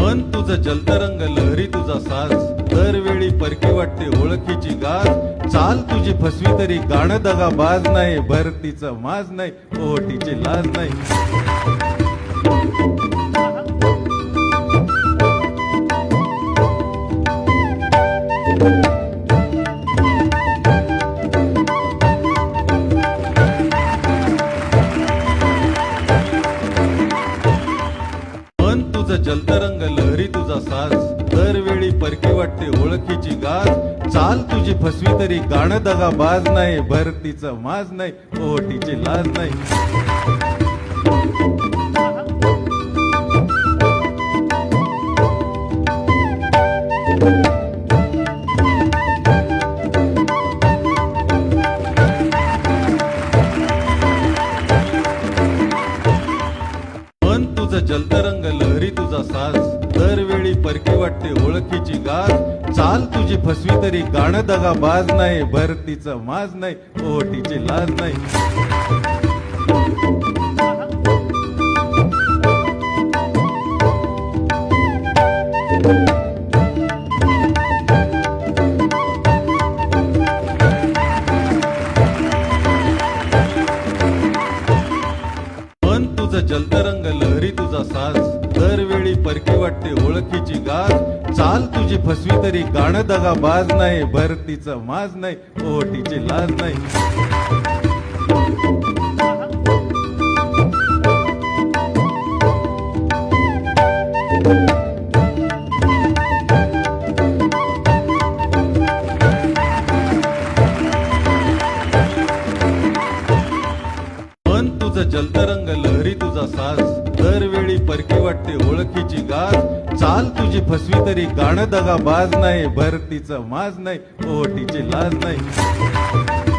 मन तुझं जलतरंग लहरी तुझा साज दरवेळी परकी वाटते ओळखीची गाज चाल तुझी फसवी तरी गाणं दगा बाज नाही भरतीचं माज नाही ओटीची लाज नाही मन तुझं जलतरंग लहरी तुझा साज दरवेळी परकी वाटते ओळखीची गाज चाल तुझी फसवी तरी गाणं दगा बाज नाही भरतीचं माज नाही ओटीची लाज नाही मन तुझं जलतरंग लहरी तुझा साज दरवेळी परकी वाटते ओळखीची गाज चाल तुझी फसवी तरी गाणं दगा बाज नाही भरतीचं माज नाही ओटीची लाज नाही मन तुझं जलतरंग लहरी तुझा साज दरवेळी परकी वाटते ओळखीची गाज चाल तुझी फसवी तरी गाणं दगा बाज नाही भरतीचं माज नाही ओटीची लाज नाही मन तुझं जलतरंग लहरी तुझा साज दरवेळी परकी वाटते ओळखीची गाज चाल तुझी फसवी तरी गाणं दगा बाज नाही भरतीचं माज नाही ओटीची लाज नाही